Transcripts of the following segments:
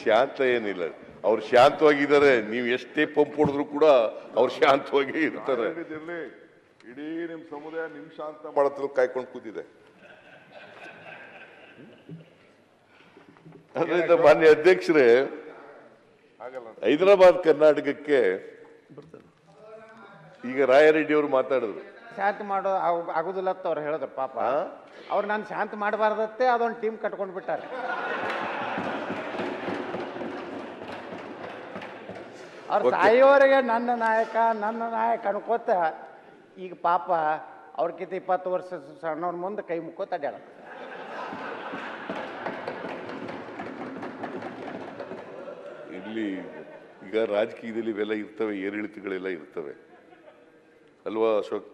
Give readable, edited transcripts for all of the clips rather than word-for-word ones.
ಶಾಂತ ಏನಿಲ್ಲ, ಅವ್ರು ಶಾಂತವಾಗಿದ್ದಾರೆ. ನೀವು ಎಷ್ಟೇ ಪಂಪ್ ಹೊಡೆದ್ರು ಕೂಡ ಅವ್ರು ಶಾಂತವಾಗಿ ಇರ್ತಾರೆ. ಇಡೀ ನಿಮ್ ಸಮುದಾಯ ನಿಮ್ ಶಾಂತ ಮಾಡತ್ರ ಕಾಯ್ಕೊಂಡು ಕೂತಿದೆ. ಅದರಿಂದ ಮಾನ್ಯ ಅಧ್ಯಕ್ಷರೇ, ಹೈದರಾಬಾದ್ ಕರ್ನಾಟಕಕ್ಕೆ ಈಗ ರಾಯರೆಡ್ಡಿ ಅವರು ಮಾತಾಡಿದ್ರು, ಶಾಂತಿ ಮಾಡೋ ಆಗುದಿಲ್ಲ ಅಂತ ಅವ್ರು ಹೇಳಿದ್ರು. ಪಾಪ ಅವ್ರು ನಾನು ಶಾಂತಿ ಮಾಡಬಾರ್ದತ್ತೆ ಅದೊಂದು ಟೀಮ್ ಕಟ್ಕೊಂಡು ಬಿಟ್ಟಾರೆ. ಅವ್ರು ಸಾಯೋವರೆಗೆ ನನ್ನ ನಾಯಕ ಅನ್ಕೋತ ಈಗ ಪಾಪ ಅವ್ರಕ್ಕಿಂತ 20 ವರ್ಷ ಸಣ್ಣವ್ರ ಮುಂದೆ ಕೈ ಮುಕ್ಕೋತ ಅಡ್ಯಾಡ. ಇಲ್ಲಿ ಈಗ ರಾಜಕೀಯದಲ್ಲಿ ಇವೆಲ್ಲ ಇರ್ತವೆ, ಏರಿಳಿತಗಳೆಲ್ಲ ಇರ್ತವೆ ಅಲ್ವಾ ಅಶೋಕ್?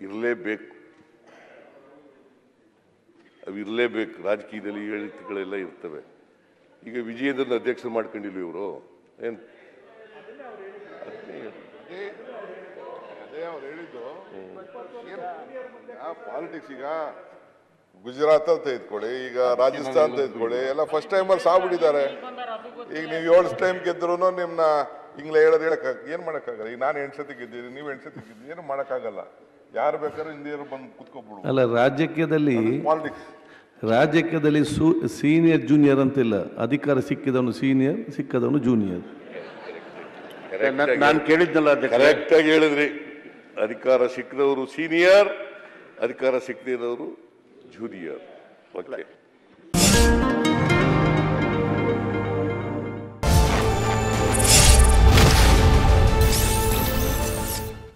ಇರಲೇಬೇಕು, ಅವು ಇರಲೇಬೇಕು. ರಾಜಕೀಯದಲ್ಲಿ ಏರಿಳಿತಗಳೆಲ್ಲ ಇರ್ತವೆ. ಈಗ ವಿಜಯೇಂದ್ರನ ಅಧ್ಯಕ್ಷ ಮಾಡ್ಕೊಂಡಿಲ್ವ ಇವರು? ಏನು ಅವ್ರು ಹೇಳಿದ್ದು ಪಾಲಿಟಿಕ್ಸ್. ಈಗ ಗುಜರಾತ್ ಅಂತ ತೆಗೆದುಕೊಳ್ಳಿ, ಈಗ ರಾಜಸ್ಥಾನ್ ತೆಗೆದುಕೊಳ್ಳಿ, ಎಲ್ಲ ಫಸ್ಟ್ ಟೈಮರ್ ಸಾಗ್ಬಿಟ್ಟಿದ್ದಾರೆ. ಈಗ ನೀವು 7 ಟೈಮ್ ಗೆದ್ರು ನಿಮ್ನ ಹಿಂಗ್ಲ ಹೇಳಕ್ ಏನ್ ಮಾಡಕ್ಕಾಗಲ್ಲ. ಈಗ ನಾನು 8 ಸತಿ ಗೆದ್ದಿದ್ದೀನಿ, ನೀವು 8 ಸತಿ ಗೆದ್ದಿದ್ದೀರಿ, ಏನು ಮಾಡಕ್ಕಾಗಲ್ಲ. ಯಾರು ಬೇಕಾದ್ರೂ ಹಿಂದಿಯರು ಬಂದು ಕುತ್ಕೊಬಿಡು. ಅಲ್ಲ, ರಾಜಕೀಯದಲ್ಲಿ ಪಾಲಿಟಿಕ್ಸ್ ಸೀನಿಯರ್ ಜೂನಿಯರ್ ಅಂತಿಲ್ಲ. ಅಧಿಕಾರ ಸಿಕ್ಕಿದವನು ಸೀನಿಯರ್, ಸಿಕ್ಕದವನು ಜೂನಿಯರ್. ನಾನು ಕೇಳಿದ್ನಲ್ಲ, ಕರೆಕ್ಟ್ ಆಗಿ ಹೇಳಿದ್ರಿ. ಅಧಿಕಾರ ಸಿಕ್ಕದವರು ಸೀನಿಯರ್, ಅಧಿಕಾರ ಸಿಕ್ಕದಿರೋರು ಜೂನಿಯರ್. ಓಕೆ.